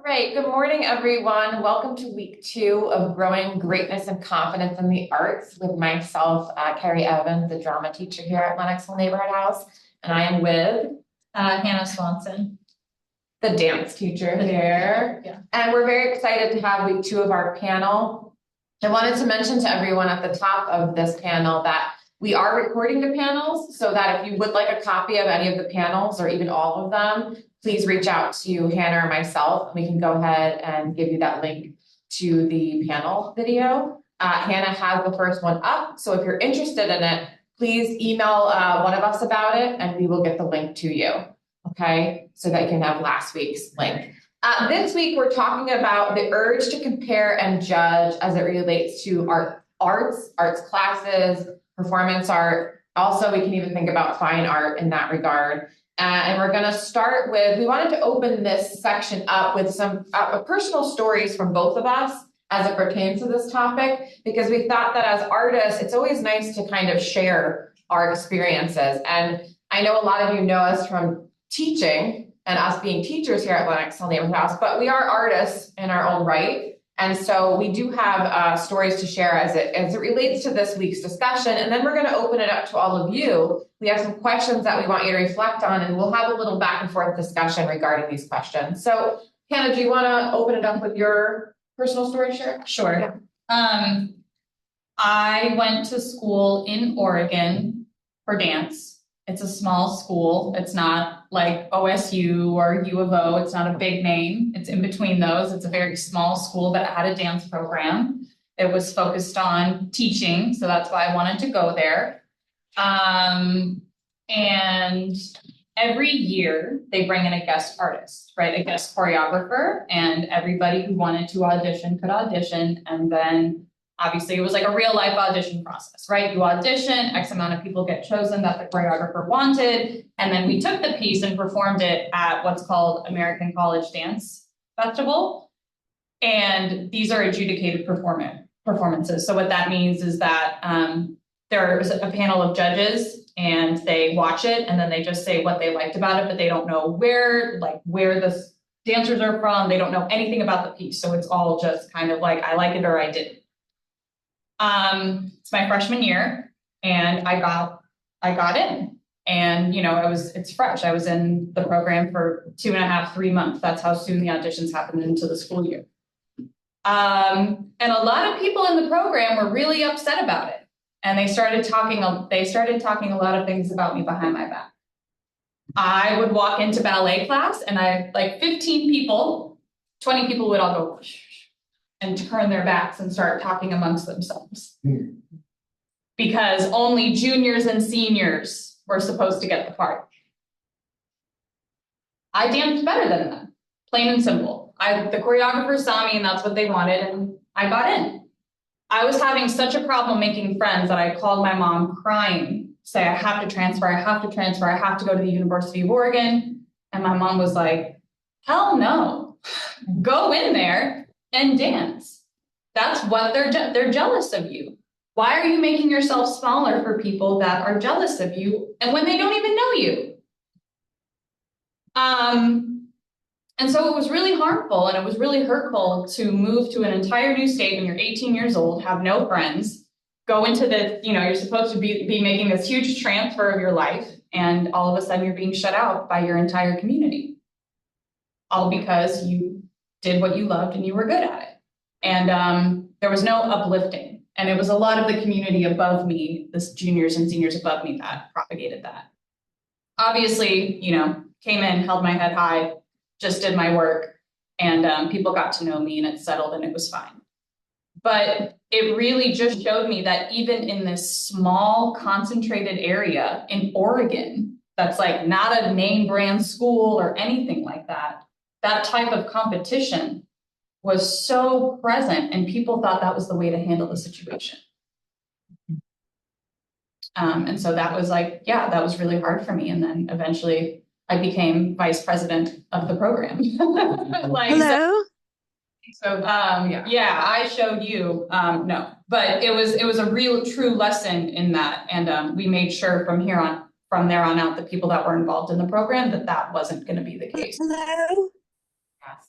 All right, good morning, everyone. Welcome to week 2 of Growing Greatness and Confidence in the Arts with myself, Kerri Evans, the drama teacher here at Lenox Hill Neighborhood House. And I am with Hannah Swanson, the dance teacher here. Yeah. And we're very excited to have week 2 of our panel. I wanted to mention to everyone at the top of this panel that we are recording the panels so that if you would like a copy of any of the panels or even all of them, please reach out to Hannah or myself, and we can go ahead and give you that link to the panel video. Hannah has the first one up, so if you're interested in it, please email one of us about it, and we will get the link to you, okay? So that you can have last week's link. This week, we're talking about the urge to compare and judge as it relates to arts classes, performance art. Also, we can even think about fine art in that regard. And we're going to start with, we wanted to open this section up with some personal stories from both of us as it pertains to this topic, because we thought that as artists, it's always nice to kind of share our experiences. And I know a lot of you know us from teaching and us being teachers here at Lenox Hill Neighborhood House, but we are artists in our own right. And so we do have stories to share as it relates to this week's discussion. And then we're going to open it up to all of you. We have some questions that we want you to reflect on, and we'll have a little back and forth discussion regarding these questions. So Hannah, do you want to open it up with your personal story share? Sure. Yeah. I went to school in Oregon for dance. It's a small school. It's not like OSU or U of O. It's not a big name. It's in between those. It's a very small school that had a dance program. It was focused on teaching, so that's why I wanted to go there. And every year they bring in a guest artist, right? A guest choreographer, and everybody who wanted to audition could audition. And then obviously it was like a real life audition process, right? You audition, X amount of people get chosen that the choreographer wanted. And then we took the piece and performed it at what's called American College Dance Festival. And these are adjudicated performances. So what that means is that there's a panel of judges and they watch it and then they just say what they liked about it, but they don't know where the dancers are from. They don't know anything about the piece. So it's all just kind of like, I like it or I didn't. It's my freshman year and I got in, and it's fresh. I was in the program for 2.5, 3 months. That's how soon the auditions happened into the school year. And a lot of people in the program were really upset about it. And they started talking a lot of things about me behind my back. I would walk into ballet class and 15 people, 20 people would all go and turn their backs and start talking amongst themselves. Because only juniors and seniors were supposed to get the part. I danced better than them, plain and simple. The choreographer saw me and that's what they wanted, and I got in. I was having such a problem making friends that I called my mom crying, say, I have to transfer, I have to transfer, I have to go to the University of Oregon. And my mom was like, hell no, go in there and dance. That's what they're jealous of you. Why are you making yourself smaller for people that are jealous of you and when they don't even know you? And so it was really harmful and it was really hurtful to move to an entire new state when you're 18 years old, have no friends, go into you're supposed to be making this huge transfer of your life, and all of a sudden you're being shut out by your entire community. All because you did what you loved and you were good at it. And there was no uplifting. And it was a lot of the community above me, the juniors and seniors above me, that propagated that. Obviously, came in, held my head high, just did my work, and people got to know me and it settled and it was fine. But it really just showed me that even in this small concentrated area in Oregon, that's like not a name brand school or anything like that, that type of competition was so present, and people thought that was the way to handle the situation. And so that was that was really hard for me. And then eventually I became vice president of the program. Hello? I showed you, no, but it was a real true lesson in that. And we made sure from there on out, the people that were involved in the program, that wasn't going to be the case. Hello? Yes.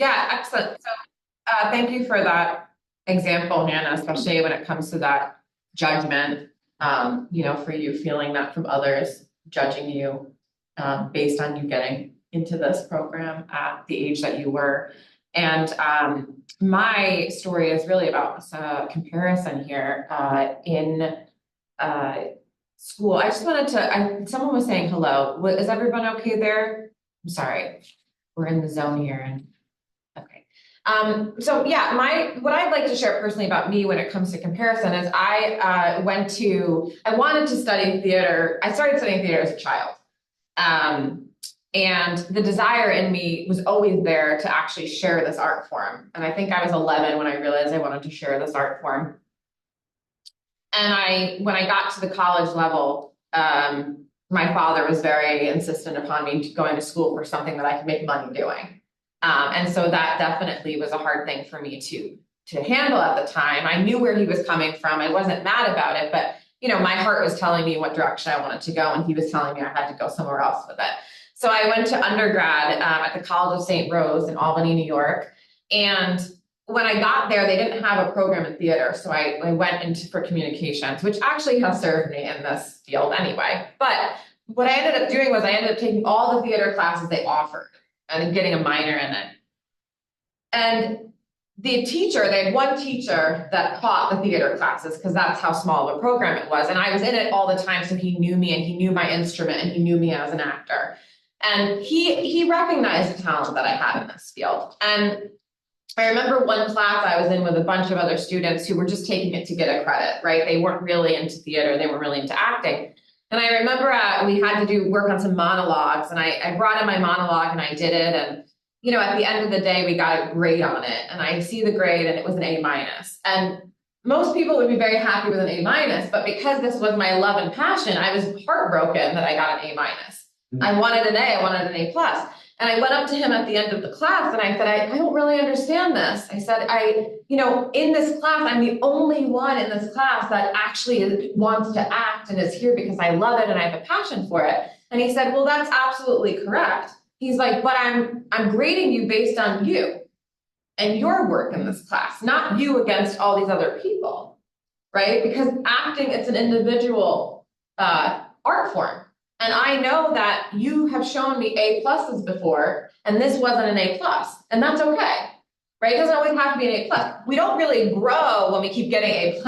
Yeah, excellent. So, thank you for that example, Hannah, especially when it comes to that judgment. For you feeling that from others, judging you, based on you getting into this program at the age that you were. And my story is really about comparison here in school. I just wanted to, someone was saying hello. Is everyone okay there? I'm sorry. We're in the zone here and okay. So yeah, what I'd like to share personally about me when it comes to comparison is I wanted to study theater. I started studying theater as a child. And the desire in me was always there to actually share this art form. And I think I was 11 when I realized I wanted to share this art form. And when I got to the college level, my father was very insistent upon me going to school for something that I could make money doing. And so that definitely was a hard thing for me to handle at the time. I knew where he was coming from. I wasn't mad about it, but my heart was telling me what direction I wanted to go, and he was telling me I had to go somewhere else with it. So I went to undergrad at the College of St. Rose in Albany, New York. And when I got there, they didn't have a program in theater. So I went for communications, which actually has served me in this field anyway. But what I ended up doing was I ended up taking all the theater classes they offered and getting a minor in it. And they had one teacher that taught the theater classes because that's how small of a program it was. And I was in it all the time. So he knew me and he knew my instrument and he knew me as an actor. And he recognized the talent that I had in this field. And I remember one class I was in with a bunch of other students who were just taking it to get a credit, right? They weren't really into theater. They weren't really into acting. And I remember we had to work on some monologues, and I brought in my monologue and I did it. And, at the end of the day, we got a grade on it, and I see the grade and it was an A-. And most people would be very happy with an A-, but because this was my love and passion, I was heartbroken that I got an A-. I wanted an A, I wanted an A+. And I went up to him at the end of the class and I said, I don't really understand this. I said, in this class, I'm the only one in this class that actually wants to act and is here because I love it and I have a passion for it. And he said, well, that's absolutely correct. He's like, but I'm grading you based on you and your work in this class, not you against all these other people, right? Because acting, it's an individual art form. And I know that you have shown me A+ before, and this wasn't an A+, and that's okay, right? It doesn't always have to be an A+. We don't really grow when we keep getting A+,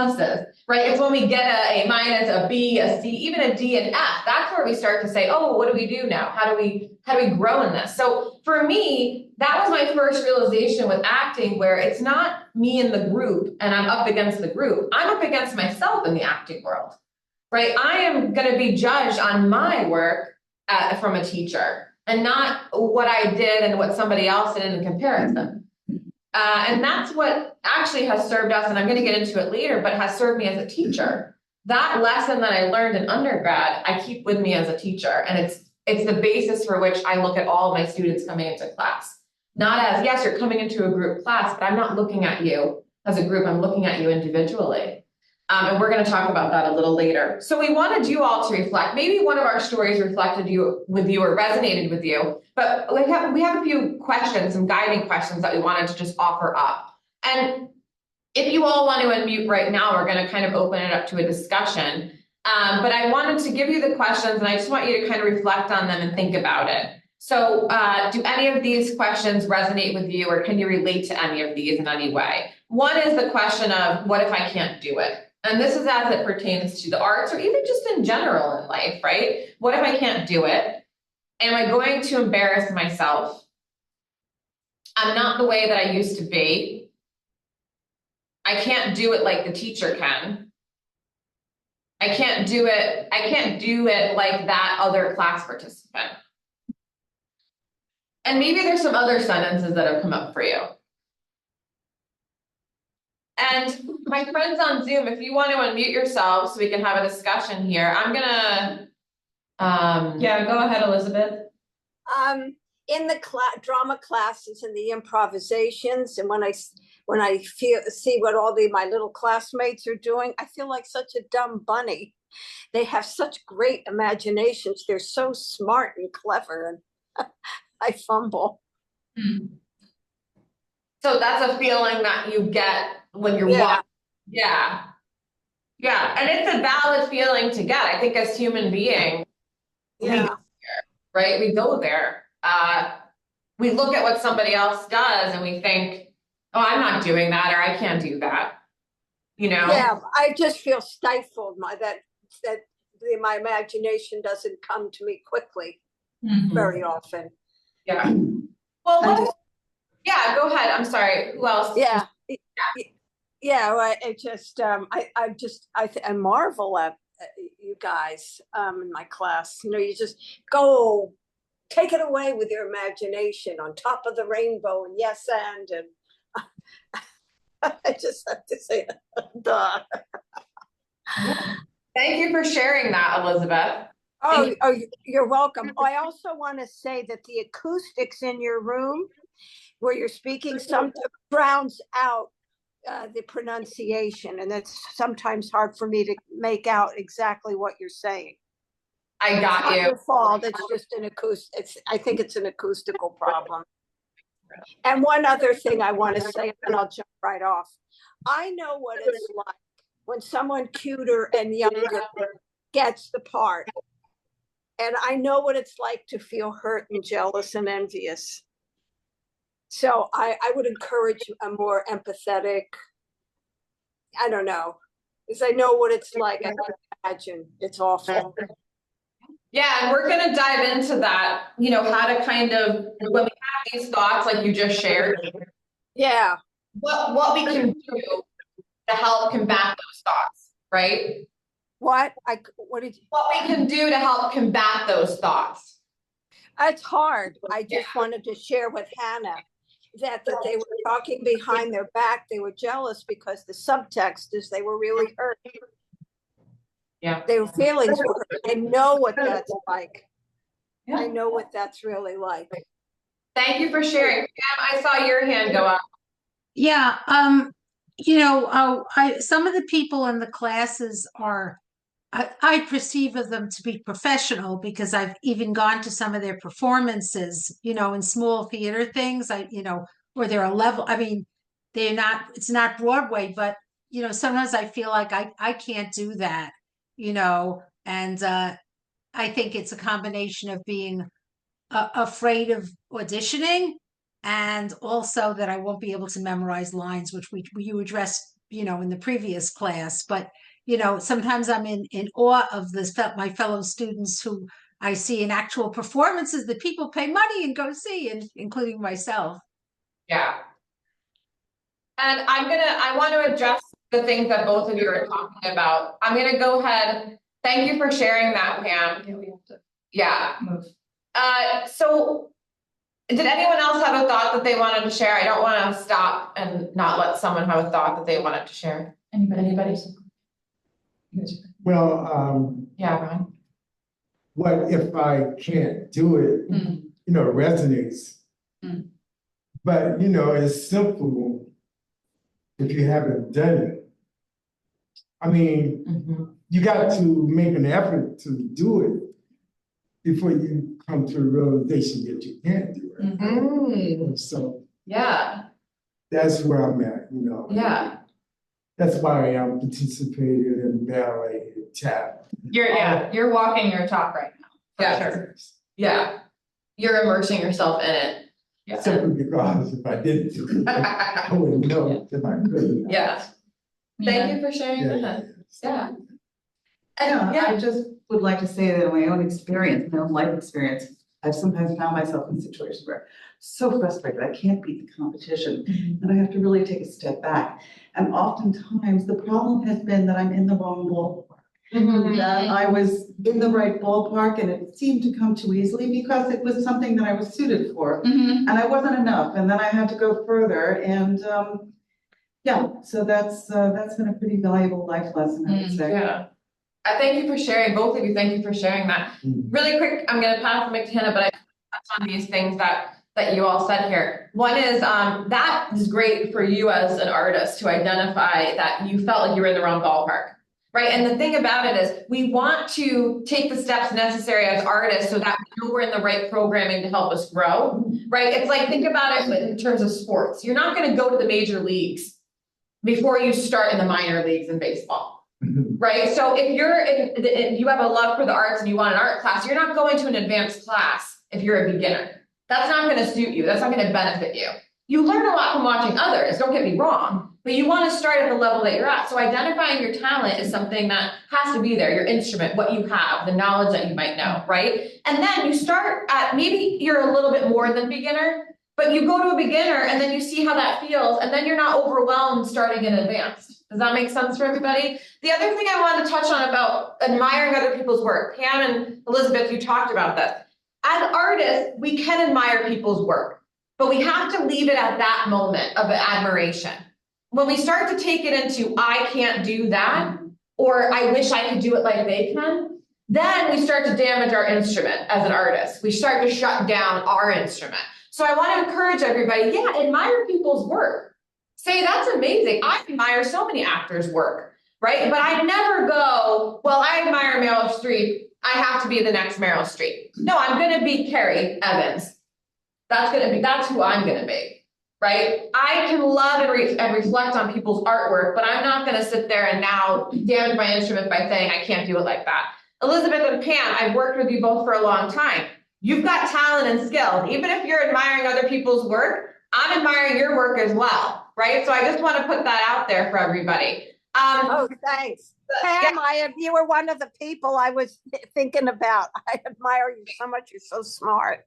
right? It's when we get a A-, a B, a C, even a D and F. That's where we start to say, oh, what do we do now? How do we grow in this? So for me, that was my first realization with acting, where it's not me in the group and I'm up against the group. I'm up against myself in the acting world. Right, I am going to be judged on my work from a teacher and not what I did and what somebody else did in comparison. And that's what actually has served us, and I'm going to get into it later, but has served me as a teacher. That lesson that I learned in undergrad, I keep with me as a teacher, and it's the basis for which I look at all of my students coming into class. Not as, yes, you're coming into a group class, but I'm not looking at you as a group, I'm looking at you individually. And we're going to talk about that a little later. So we wanted you all to reflect. Maybe one of our stories reflected with you or resonated with you, but we have a few questions, some guiding questions that we wanted to just offer up. And if you all want to unmute right now, we're going to kind of open it up to a discussion. But I wanted to give you the questions, and I just want you to kind of reflect on them and think about it. So do any of these questions resonate with you, or can you relate to any of these in any way? One is the question of, what if I can't do it? And this is as it pertains to the arts or even just in general in life, right? What if I can't do it? Am I going to embarrass myself? I'm not the way that I used to be. I can't do it like the teacher can. I can't do it like that other class participant. And maybe there's some other sentences that have come up for you. And my friends on Zoom, if you want to unmute yourselves so we can have a discussion here, I'm gonna, yeah, go ahead, Elizabeth. In the drama classes and the improvisations, and when I see what all my little classmates are doing, I feel like such a dumb bunny. They have such great imaginations. They're so smart and clever, and I fumble. So that's a feeling that you get when you're Yeah. walking. Yeah. Yeah, and it's a valid feeling to get. I think as human beings, Yeah. right? We go there. We look at what somebody else does and we think, oh, I'm not doing that, or I can't do that. You know? Yeah, I just feel stifled my imagination doesn't come to me quickly very often. Yeah. Well, I just- yeah, go ahead. I'm sorry. Who else? Yeah. Yeah, well, it just I marvel at you guys in my class. You know, you just go take it away with your imagination on top of the rainbow and yes and I just have to say duh. Thank you for sharing that, Elizabeth. Oh, you're welcome. Oh, I also want to say that the acoustics in your room where you're speaking sometimes drowns out the pronunciation, and it's sometimes hard for me to make out exactly what you're saying. I got It's not you. your fault. It's just an I think it's an acoustical problem. And one other thing I want to say, and I'll jump right off. I know what it's like when someone cuter and younger gets the part. And I know what it's like to feel hurt and jealous and envious. So I would encourage a more empathetic, I don't know, because I know what it's like. I can imagine it's awful. Yeah, and we're going to dive into that, you know, how to kind of, when we have these thoughts like you just shared, Yeah. what we can do to help combat those thoughts, right? What we can do to help combat those thoughts. It's hard. I just wanted to share with Hannah that they were talking behind their back. They were jealous because the subtext is they were really hurt. Yeah. Their feelings were hurt. I know what that's like. Yeah. I know what that's really like. Thank you for sharing. Pam, I saw your hand go up. Yeah, some of the people in the classes are, I perceive of them to be professional because I've even gone to some of their performances, in small theater things, where they're a level, I mean, it's not Broadway, but, sometimes I feel like I can't do that, and I think it's a combination of being afraid of auditioning and also that I won't be able to memorize lines, which you addressed, in the previous class. But, sometimes I'm in awe of my fellow students who I see in actual performances that people pay money and go see, and including myself. Yeah. And I want to address the things that both of you are talking about. I'm going to go ahead. Thank you for sharing that, Pam. Yeah, we have to Yeah. move. So did anyone else have a thought that they wanted to share? I don't want to stop and not let someone have a thought that they wanted to share. Anybody? Well, Yeah, Brian. what if I can't do it, resonates. But, it's simple if you haven't done it. I mean, you got to make an effort to do it before you come to a realization that you can't do it. So Yeah. that's where I'm at, Yeah. That's why I'm participating in ballet and tap. You're walking your talk right now. Yeah. Sure. Yeah. You're immersing yourself in it. Yeah. Simply because if I didn't do it, I wouldn't know if I couldn't. Yeah. Thank you for sharing that. Yeah. I just would like to say that in my own experience, my own life experience, I've sometimes found myself in situations where I'm so frustrated, I can't beat the competition, and I have to really take a step back. And oftentimes the problem has been that I'm in the wrong ballpark. That I was in the right ballpark and it seemed to come too easily because it was something that I was suited for. And I wasn't enough, and then I had to go further. And so that's been a pretty valuable life lesson, I would say. Yeah. Thank you for sharing, both of you. Thank you for sharing that. Really quick, I'm going to pass the mic to Hannah, but I touch on these things that you all said here. One is that is great for you as an artist to identify that you felt like you were in the wrong ballpark. right? And the thing about it is we want to take the steps necessary as artists so that we know we're in the right programming to help us grow, right? It's like, think about it in terms of sports. You're not going to go to the major leagues before you start in the minor leagues in baseball, right? So if you have a love for the arts and you want an art class, you're not going to an advanced class if you're a beginner. That's not going to suit you. That's not going to benefit you. You learn a lot from watching others, don't get me wrong, but you want to start at the level that you're at. So identifying your talent is something that has to be there, your instrument, what you have, the knowledge that you might know, right? And then you start at, maybe you're a little bit more than beginner, but you go to a beginner and then you see how that feels, and then you're not overwhelmed starting in advanced. Does that make sense for everybody? The other thing I wanted to touch on about admiring other people's work, Pam and Elizabeth, you talked about this. As artists, we can admire people's work, but we have to leave it at that moment of admiration. When we start to take it into, I can't do that, or I wish I could do it like they can, then we start to damage our instrument as an artist. We start to shut down our instrument. So I want to encourage everybody, yeah, admire people's work. Say, that's amazing. I admire so many actors' work, right? But I never go, well, I admire Meryl Streep, I have to be the next Meryl Streep. No, I'm going to be Kerri Evans. That's who I'm going to be, right? I can love and reflect on people's artwork, but I'm not going to sit there and now damage my instrument by saying I can't do it like that. Elizabeth and Pam, I've worked with you both for a long time. You've got talent and skill. Even if you're admiring other people's work, I'm admiring your work as well, right? So I just want to put that out there for everybody. Oh, thanks. Pam, you were one of the people I was thinking about. I admire you so much. You're so smart.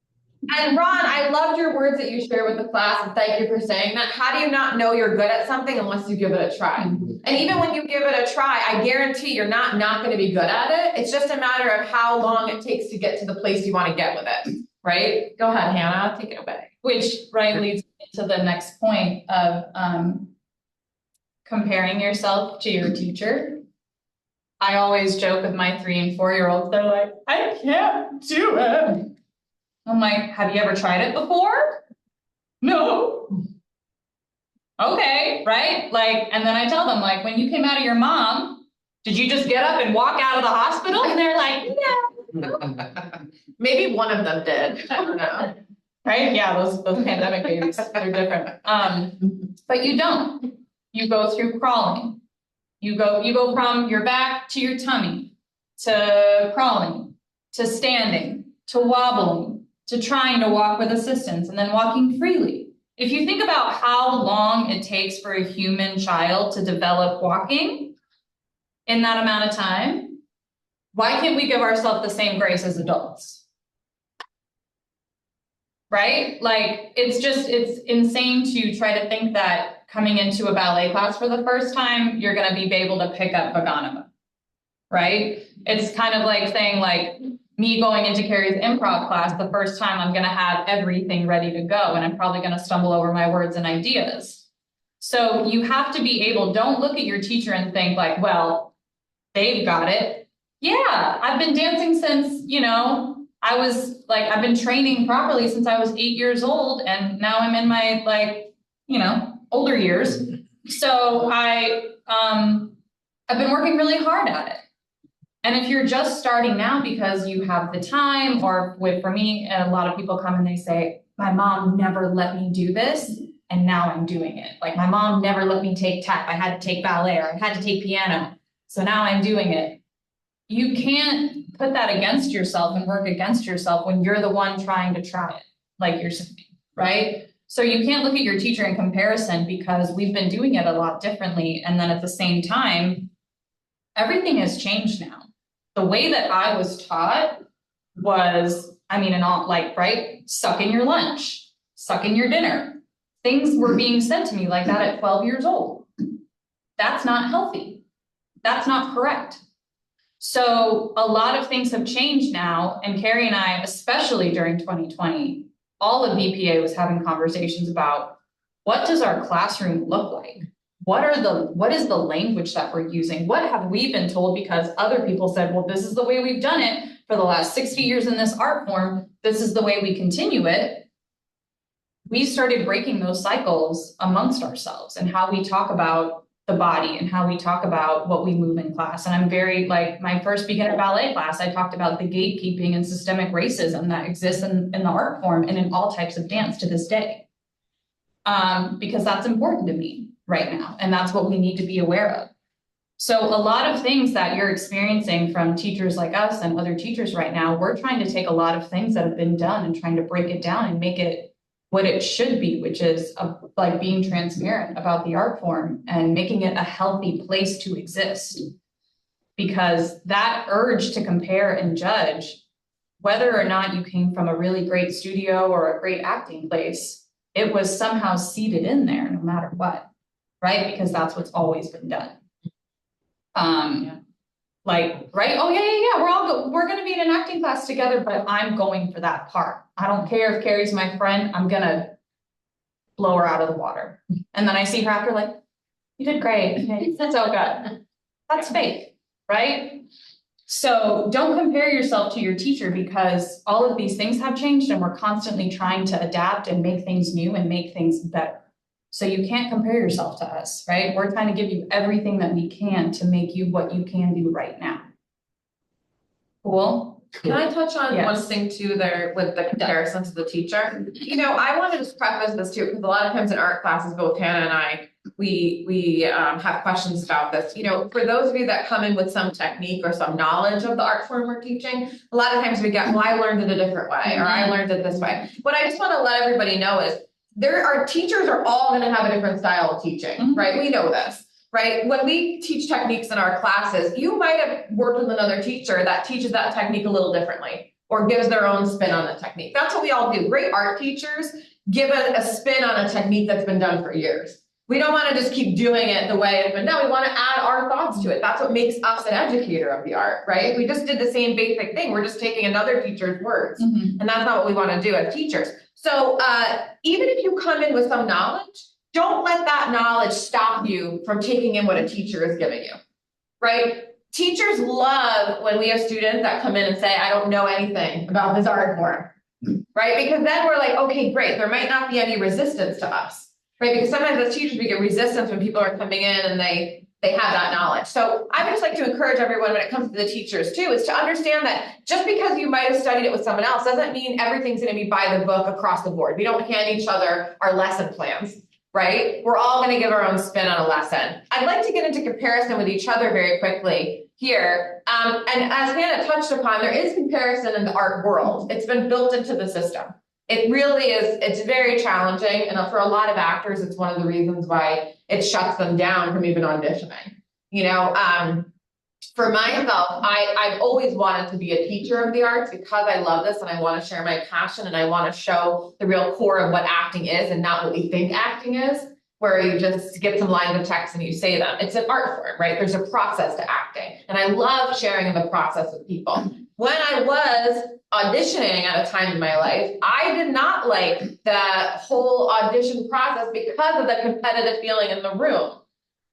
And Ron, I loved your words that you shared with the class, and thank you for saying that. How do you not know you're good at something unless you give it a try? And even when you give it a try, I guarantee you're not going to be good at it. It's just a matter of how long it takes to get to the place you want to get with it, right? Go ahead, Hannah, take it away. Which leads to the next point of comparing yourself to your teacher. I always joke with my 3 and 4-year-olds, they're like, I can't do it. I'm like, have you ever tried it before? No. Okay, right? Like, and then I tell them, like, when you came out of your mom, did you just get up and walk out of the hospital? And they're like, no. Maybe one of them did. I don't know. Right? Yeah, those pandemic babies, they're different. But you don't. You go through crawling. You go from your back to your tummy, to crawling, to standing, to wobbling, to trying to walk with assistance, and then walking freely. If you think about how long it takes for a human child to develop walking in that amount of time, why can't we give ourselves the same grace as adults? Right? Like, it's insane to try to think that coming into a ballet class for the first time, you're going to be able to pick up Vaganova, right? It's kind of like saying, like, me going into Kerri's improv class, the first time I'm going to have everything ready to go, and I'm probably going to stumble over my words and ideas. So you have to be able, don't look at your teacher and think like, well, they've got it. Yeah, I've been dancing since, I've been training properly since I was 8 years old, and now I'm in my, older years. So I've been working really hard at it. And if you're just starting now because you have the time, or for me, a lot of people come and they say, my mom never let me do this, and now I'm doing it. Like, my mom never let me take tap. I had to take ballet, or I had to take piano. So now I'm doing it. You can't put that against yourself and work against yourself when you're the one trying to try it, like you're saying, right? So you can't look at your teacher in comparison, because we've been doing it a lot differently. And then at the same time, everything has changed now. The way that I was taught was, suck in your lunch, suck in your dinner. Things were being said to me like that at 12 years old. That's not healthy. That's not correct. So a lot of things have changed now, and Kerri and I, especially during 2020, all of VPA was having conversations about, what does our classroom look like? What is the language that we're using? What have we been told? Because other people said, well, this is the way we've done it for the last 60 years in this art form. This is the way we continue it. We started breaking those cycles amongst ourselves and how we talk about the body and how we talk about what we move in class. And I'm very, like, my first beginner ballet class, I talked about the gatekeeping and systemic racism that exists in the art form and in all types of dance to this day. Because that's important to me right now. And that's what we need to be aware of. So a lot of things that you're experiencing from teachers like us and other teachers right now, we're trying to take a lot of things that have been done and trying to break it down and make it what it should be, which is like being transparent about the art form and making it a healthy place to exist. Because that urge to compare and judge, whether or not you came from a really great studio or a great acting place, it was somehow seeded in there no matter what, right? Because that's what's always been done. Like, right? Oh yeah. We're going to be in an acting class together, but I'm going for that part. I don't care if Kerri's my friend. I'm going to blow her out of the water. And then I see her after like, you did great. That's so good. That's fake, right? So don't compare yourself to your teacher because all of these things have changed and we're constantly trying to adapt and make things new and make things better. So you can't compare yourself to us, right? We're trying to give you everything that we can to make you what you can do right now. Cool? Can I touch on one Yes. thing too there with the comparison to the teacher? You know, I want to just preface this too, because a lot of times in art classes, both Hannah and I, we have questions about this. You know, for those of you that come in with some technique or some knowledge of the art form we're teaching, a lot of times we get, well, I learned it a different way, or I learned it this way. What I just want to let everybody know is teachers are all going to have a different style of teaching, right? We know this, right? When we teach techniques in our classes, you might have worked with another teacher that teaches that technique a little differently or gives their own spin on the technique. That's what we all do. Great art teachers give a spin on a technique that's been done for years. We don't want to just keep doing it the way it's been done. We want to add our thoughts to it. That's what makes us an educator of the art, right? We just did the same basic thing. We're just taking another teacher's words. And that's not what we want to do as teachers. So even if you come in with some knowledge, don't let that knowledge stop you from taking in what a teacher is giving you, right? Teachers love when we have students that come in and say, I don't know anything about this art form, right? Because then we're like, okay, great. There might not be any resistance to us, right? Because sometimes as teachers, we get resistance when people are coming in and they have that knowledge. So I would just like to encourage everyone when it comes to the teachers too, is to understand that just because you might have studied it with someone else doesn't mean everything's going to be by the book across the board. We don't hand each other our lesson plans, right? We're all going to give our own spin on a lesson. I'd like to get into comparison with each other very quickly here. And as Hannah touched upon, there is comparison in the art world. It's been built into the system. It really is, it's very challenging. And for a lot of actors, it's one of the reasons why it shuts them down from even auditioning. You know, for myself, I've always wanted to be a teacher of the arts because I love this and I want to share my passion and I want to show the real core of what acting is and not what we think acting is, where you just get some lines of text and you say them. It's an art form, right? There's a process to acting. And I love sharing the process with people. When I was auditioning at a time in my life, I did not like the whole audition process because of the competitive feeling in the room.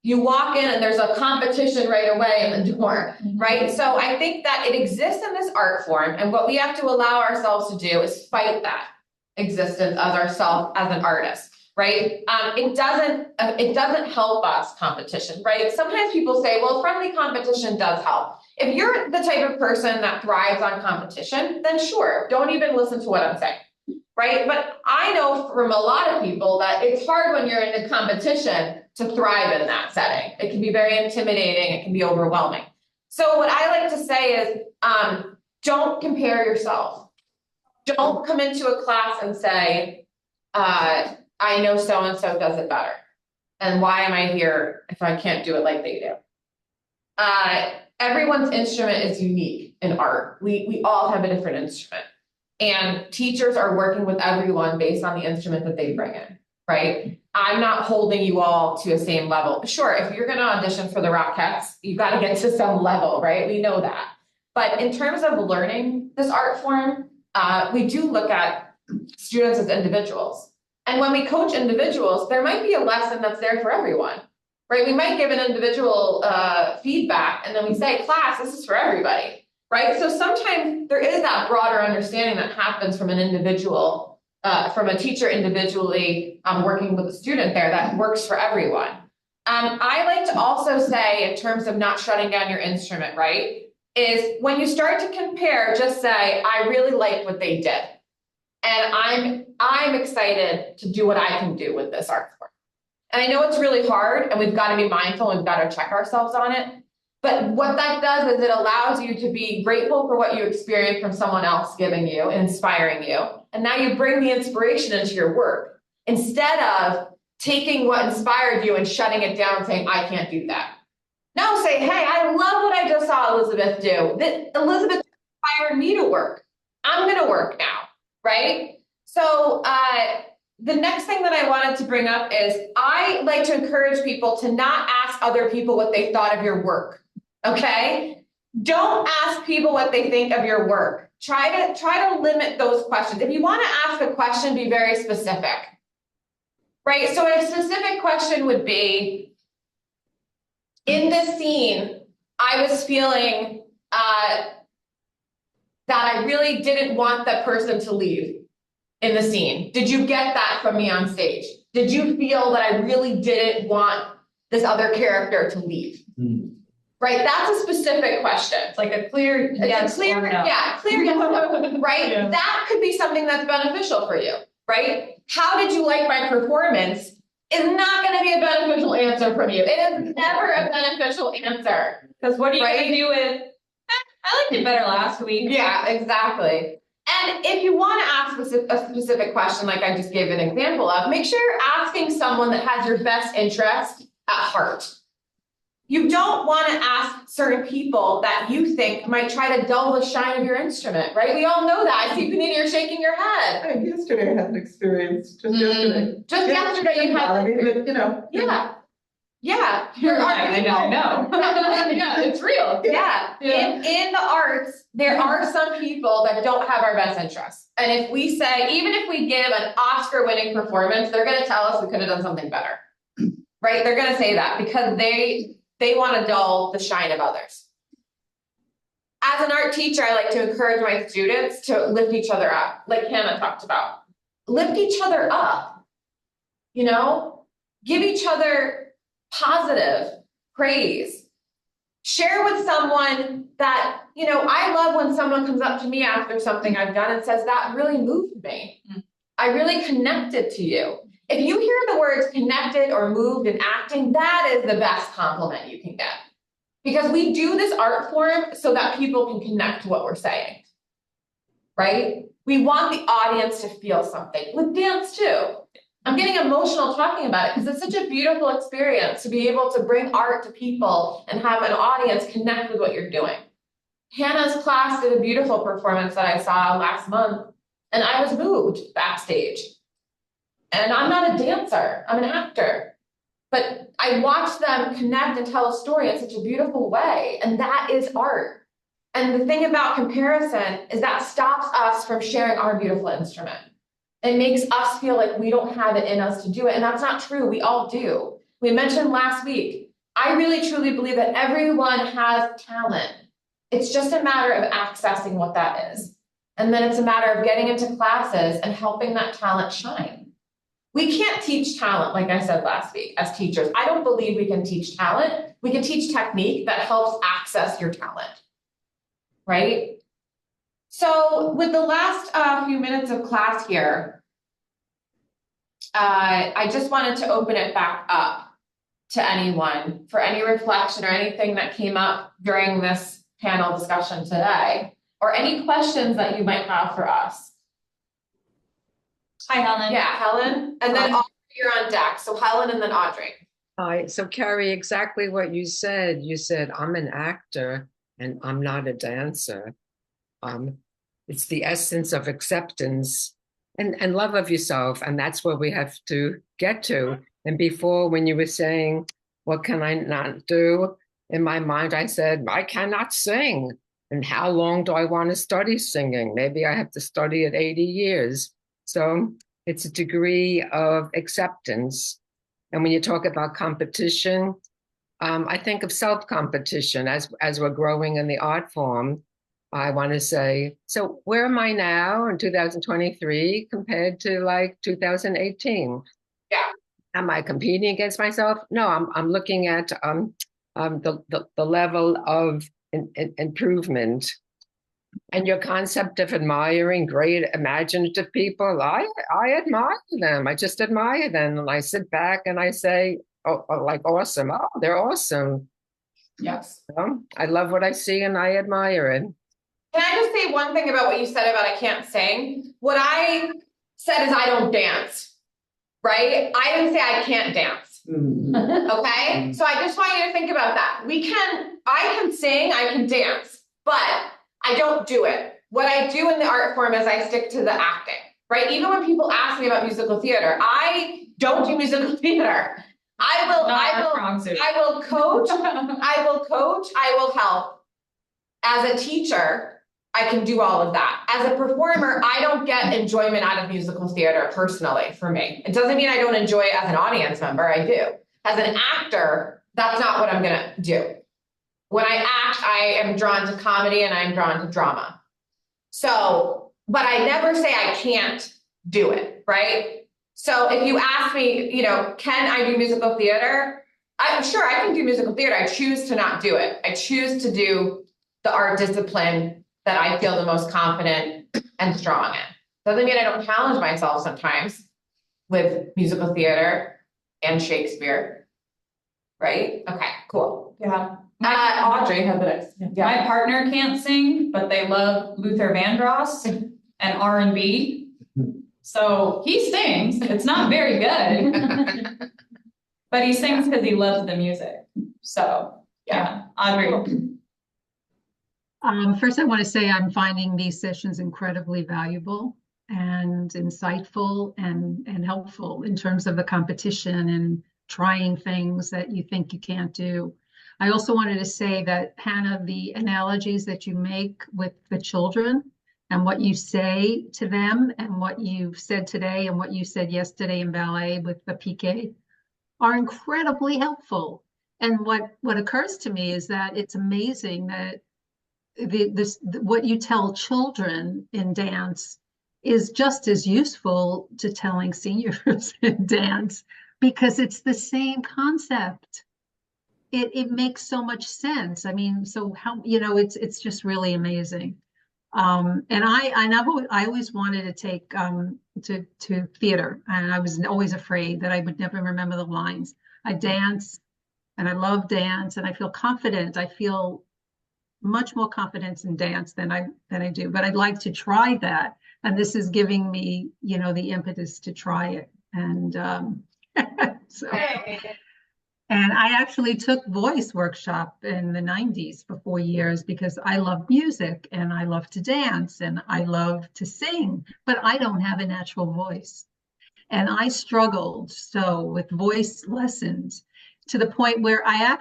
You walk in and there's a competition right away in the door, right? So I think that it exists in this art form, and what we have to allow ourselves to do is fight that existence as ourselves as an artist, right? It doesn't help us, competition, right? Sometimes people say, well, friendly competition does help. If you're the type of person that thrives on competition, then sure, don't even listen to what I'm saying, right? But I know from a lot of people that it's hard when you're in a competition to thrive in that setting. It can be very intimidating. It can be overwhelming. So what I like to say is, don't compare yourself. Don't come into a class and say, I know so-and-so does it better. And why am I here if I can't do it like they do? Everyone's instrument is unique in art. We all have a different instrument. And teachers are working with everyone based on the instrument that they bring in, right? I'm not holding you all to a same level. Sure, if you're going to audition for the Rockettes, you've got to get to some level, right? We know that. But in terms of learning this art form, we do look at students as individuals. And when we coach individuals, there might be a lesson that's there for everyone, right? We might give an individual feedback and then we say, class, this is for everybody, right? So sometimes there is that broader understanding that happens from an individual, from a teacher individually working with a student there that works for everyone. I like to also say, in terms of not shutting down your instrument, right? Is when you start to compare, just say, I really like what they did. And I'm excited to do what I can do with this art form. And I know it's really hard and we've got to be mindful and we've got to check ourselves on it. But what that does is it allows you to be grateful for what you experienced from someone else giving you and inspiring you. And now you bring the inspiration into your work instead of taking what inspired you and shutting it down and saying, I can't do that. No, say, hey, I love what I just saw Elizabeth do. Elizabeth inspired me to work. I'm going to work now, right? So the next thing that I wanted to bring up is I like to encourage people to not ask other people what they thought of your work, okay? Don't ask people what they think of your work. Try to limit those questions. If you want to ask a question, be very specific. Right, so a specific question would be, in this scene, I was feeling that I really didn't want that person to leave in the scene. Did you get that from me on stage? Did you feel that I really didn't want this other character to leave? Right, that's a specific question. It's like a clear yes or no. Yeah, clear yes or no, right? Yeah. That could be something that's beneficial for you, right? How did you like my performance is not going to be a beneficial answer from you. It is never a beneficial answer. Because what are you going to do with, I liked it better last week. Yeah, exactly. And if you want to ask a specific question, like I just gave an example of, make sure you're asking someone that has your best interest at heart. You don't want to ask certain people that you think might try to dull the shine of your instrument, right? We all know that. I see, Panita, you're shaking your head. Yesterday I had an experience, just yesterday. Just yesterday you had, you know. Yeah. Yeah. You're right, I know. Yeah, it's real. Yeah. In the arts, there are some people that don't have our best interests. And if we say, even if we give an Oscar-winning performance, they're going to tell us we could have done something better. Right? They're going to say that because they want to dull the shine of others. As an art teacher, I like to encourage my students to lift each other up, like Hannah talked about. Lift each other up, you know? Give each other positive praise. Share with someone that, you know, I love when someone comes up to me after something I've done and says, that really moved me. I really connected to you. If you hear the words connected or moved in acting, that is the best compliment you can get. Because we do this art form so that people can connect to what we're saying, right? We want the audience to feel something. With dance too. I'm getting emotional talking about it because it's such a beautiful experience to be able to bring art to people and have an audience connect with what you're doing. Hannah's class did a beautiful performance that I saw last month, and I was moved backstage. And I'm not a dancer, I'm an actor. But I watched them connect and tell a story in such a beautiful way, and that is art. And the thing about comparison is that stops us from sharing our beautiful instrument. It makes us feel like we don't have it in us to do it, and that's not true, we all do. We mentioned last week, I really truly believe that everyone has talent. It's just a matter of accessing what that is. And then it's a matter of getting into classes and helping that talent shine. We can't teach talent, like I said last week, as teachers. I don't believe we can teach talent. We can teach technique that helps access your talent, right? So with the last few minutes of class here, I just wanted to open it back up to anyone for any reflection or anything that came up during this panel discussion today, or any questions that you might have for us. Hi, Helen. Yeah, Helen, and then Audrey, you're on deck. So Helen and then Audrey. Hi, so Kerri, exactly what you said. You said, I'm an actor and I'm not a dancer. It's the essence of acceptance and love of yourself. And that's where we have to get to. And before, when you were saying, what can I not do? In my mind, I said, I cannot sing. And how long do I want to study singing? Maybe I have to study it 80 years. So it's a degree of acceptance. And when you talk about competition, I think of self-competition as we're growing in the art form. I want to say, so where am I now in 2023 compared to like 2018? Yeah. am I competing against myself? No, I'm looking at the level of improvement. And your concept of admiring great imaginative people, I admire them. I just admire them. And I sit back and I say, like, awesome. Oh, they're awesome. Yes. I love what I see and I admire it. Can I just say one thing about what you said about I can't sing? What I said is I don't dance, right? I didn't say I can't dance. Okay? So I just want you to think about that. I can sing, I can dance, but I don't do it. What I do in the art form is I stick to the acting, right? Even when people ask me about musical theater, I don't do musical theater. I will coach, I will help. As a teacher, I can do all of that. As a performer, I don't get enjoyment out of musical theater personally for me. It doesn't mean I don't enjoy it as an audience member, I do. As an actor, that's not what I'm gonna do. When I act, I am drawn to comedy and I'm drawn to drama. So, but I never say I can't do it, right? So if you ask me, can I do musical theater? I'm sure I can do musical theater. I choose to not do it. I choose to do the art discipline that I feel the most confident and strong in. Doesn't mean I don't challenge myself sometimes with musical theater and Shakespeare, right? Okay, cool. Yeah. Audrey had the next. My partner can't sing, but they love Luther Vandross and R&B. So he sings. It's not very good, but he sings because he loves the music. So yeah, Audrey. First, I want to say I'm finding these sessions incredibly valuable and insightful and helpful in terms of the competition and trying things that you think you can't do. I also wanted to say that, Hannah, the analogies that you make with the children and what you say to them and what you've said today and what you said yesterday in ballet with the PK are incredibly helpful. And what occurs to me is that it's amazing that what you tell children in dance is just as useful to telling seniors in dance, because it's the same concept. It makes so much sense. I mean, so how, it's just really amazing. And I always wanted to take to theater, and I was always afraid that I would never remember the lines. I dance and I love dance and I feel confident. I feel much more confidence in dance than I do, but I'd like to try that. And this is giving me, the impetus to try it. And and I actually took voice workshop in the 90s for 4 years because I love music and I love to dance and I love to sing, but I don't have a natural voice. And I struggled so with voice lessons, to the point where I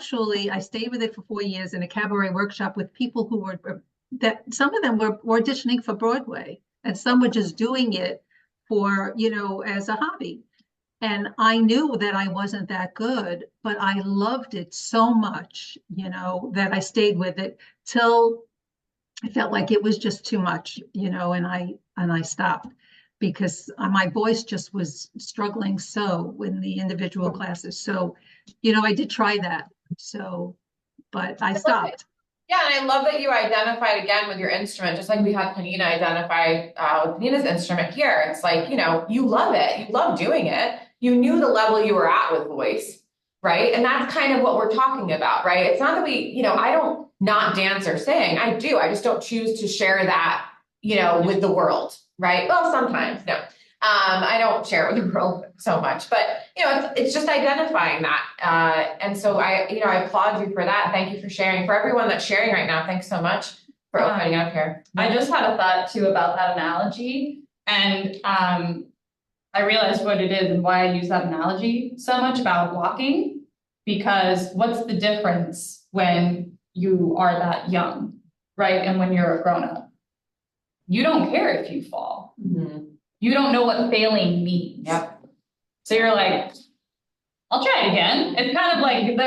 stayed with it for 4 years in a cabaret workshop with people who that some of them were auditioning for Broadway and some were just doing it for, as a hobby. And I knew that I wasn't that good, but I loved it so much, that I stayed with it till I felt like it was just too much, and I stopped because my voice just was struggling so in the individual classes. So, I did try that. So, but I stopped. Yeah, and I love that you identified again with your instrument, just like we had Panina identify with Panina's instrument here. It's like, you love it. You love doing it. You knew the level you were at with voice, right? And that's kind of what we're talking about, right? It's not that I don't not dance or sing. I do. I just don't choose to share that, with the world, right? Well, sometimes, no. I don't share it with the world so much, but it's just identifying that. And so I applaud you for that. Thank you for sharing. For everyone that's sharing right now, thanks so much for opening up here. I just had a thought too about that analogy, and I realized what it is and why I use that analogy so much about walking, because what's the difference when you are that young, right? And when you're a grown-up, you don't care if you fall. Mm-hmm. You don't know what failing means. Yep. So you're like, I'll try it again. It's kind of like, at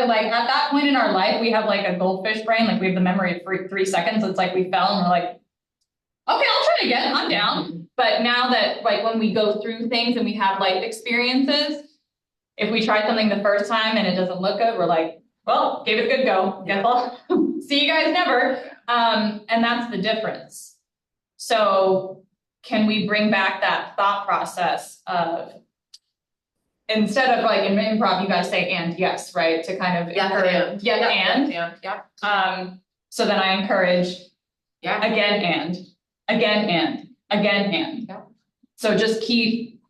that point in our life, we have like a goldfish brain. Like we have the memory of 3 seconds. It's like we fell and we're like, okay, I'll try it again. I'm down. But now that when we go through things and we have life experiences, If we try something the first time and it doesn't look good, we're like, well, gave it a good go. Guess I'll see you guys never. And that's the difference. So can we bring back that thought process of, instead of like in improv, you guys say and yes, right? To kind of encourage, so then I encourage again and. Yeah. So just keep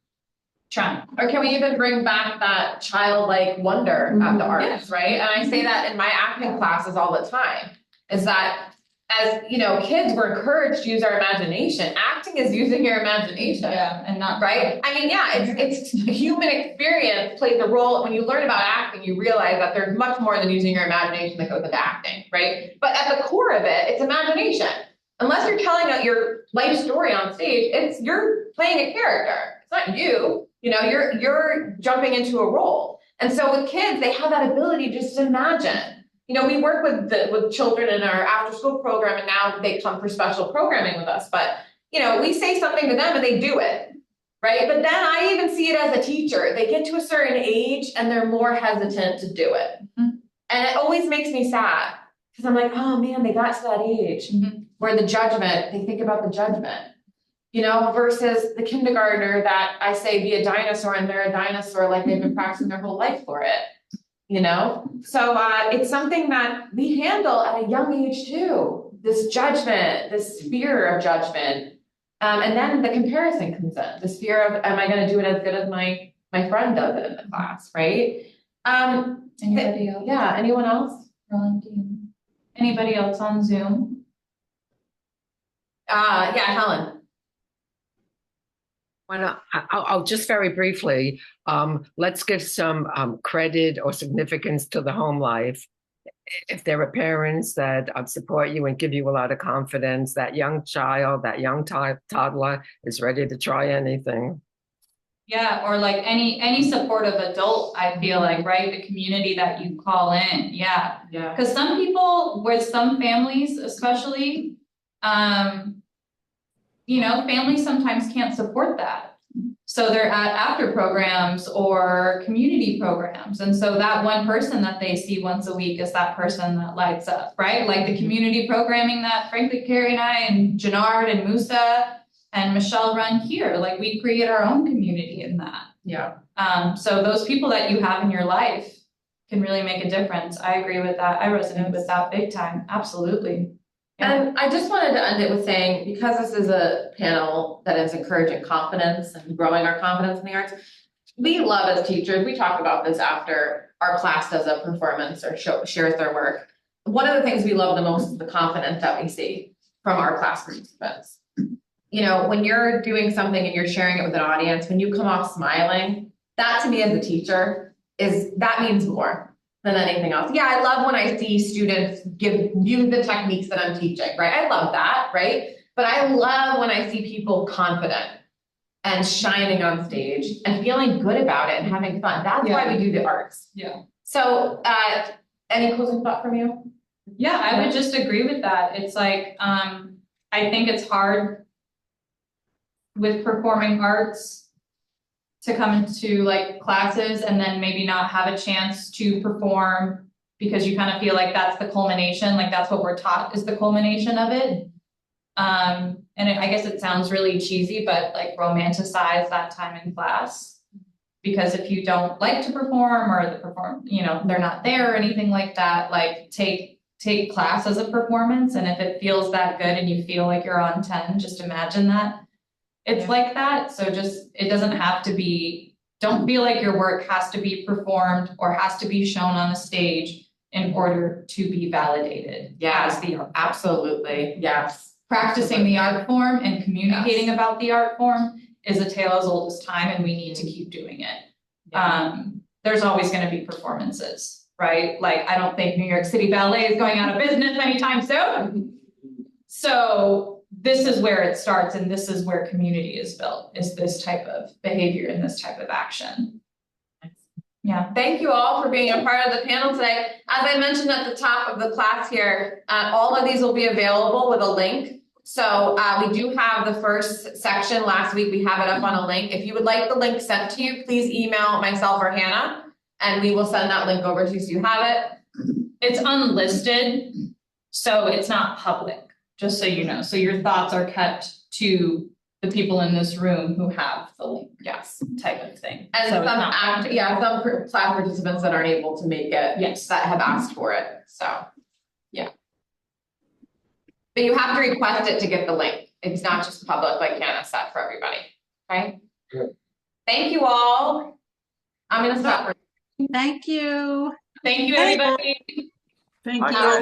trying. Or can we even bring back that childlike wonder at the arts, right? And I say that in my acting classes all the time, is that as you know, kids were encouraged to use our imagination. Acting is using your imagination. And not right? I mean, it's human experience plays a role. When you learn about acting, you realize that there's much more than using your imagination that goes into acting, right? But at the core of it, it's imagination. Unless you're telling out your life story on stage, you're playing a character. It's not you. You know, you're jumping into a role. And so with kids, they have that ability just to imagine. You know, we work with children in our after school program, and now they come for special programming with us. But, you know, we say something to them and they do it, right? But then I even see it as a teacher. They get to a certain age and they're more hesitant to do it. And it always makes me sad because I'm like, oh man, they got to that age where they think about the judgment, you know, versus the kindergartner that I say be a dinosaur and they're a dinosaur like they've been practicing their whole life for it. You know, so it's something that we handle at a young age too. This judgment, this fear of judgment, and then the comparison comes in. This fear of, am I going to do it as good as my friend does it in the class, right? Anybody else? Yeah. Anyone else? Anybody else on Zoom? Yeah, Helen. I'll just very briefly, let's give some credit or significance to the home life. If there are parents that support you and give you a lot of confidence, that young child, that young toddler is ready to try anything. Yeah, or like any supportive adult, I feel like, right? The community that you call in. Yeah. Because some people, with some families especially, you know, families sometimes can't support that. So they're at after programs or community programs. And so that one person that they see once a week is that person that lights up, right? Like the community programming that frankly, Kerri and I and Jannard and Musa and Michelle run here. Like we create our own community in that. Yeah. So those people that you have in your life can really make a difference. I agree with that. I resonate with that big time. Absolutely. And I just wanted to end it with saying, because this is a panel that is encouraging confidence and growing our confidence in the arts, we love as teachers, we talk about this after our class does a performance or shares their work. One of the things we love the most is the confidence that we see from our class participants. You know, when you're doing something and you're sharing it with an audience, when you come off smiling, that to me as a teacher that means more than anything else. Yeah, I love when I see students use the techniques that I'm teaching, right? I love that, right? But I love when I see people confident and shining on stage and feeling good about it and having fun. That's why we do the arts. Yeah. So, any closing thought from you? Yeah, I would just agree with that. It's like, I think it's hard with performing arts to come into like classes and then maybe not have a chance to perform because you kind of feel like that's the culmination, like that's what we're taught is the culmination of it. I guess it sounds really cheesy, but like romanticize that time in class. Because if you don't like to perform or they're not there or anything like that, like take class as a performance. And if it feels that good and you feel like you're on 10, just imagine that. It's like that. So it doesn't have to be, don't feel like your work has to be performed or has to be shown on a stage in order to be validated. Yeah, as the art. Absolutely. Yes. Practicing the art form and communicating about the art form is a tale as old as time, and we need to keep doing it. Yeah. There's always going to be performances, right? Like, I don't think New York City Ballet is going out of business anytime soon. So this is where it starts, and this is where community is built, is this type of behavior and this type of action. Yeah. Thank you all for being a part of the panel today. As I mentioned at the top of the class here, all of these will be available with a link So we do have the first section. Last week, we have it up on a link. If you would like the link sent to you, please email myself or Hannah, and we will send that link over to you so you have it. It's unlisted, so it's not public, just so you know. So your thoughts are kept to the people in this room who have the link. Yes. Type of thing. And So some, it's not public. some class participants that aren't able to make it. Yes. That have asked for it, so, yeah. But you have to request it to get the link. It's not just public like Hannah said for everybody, okay? Good. Thank you all. I'm gonna stop. Thank you. Thank you, everybody. Thank you. Bye.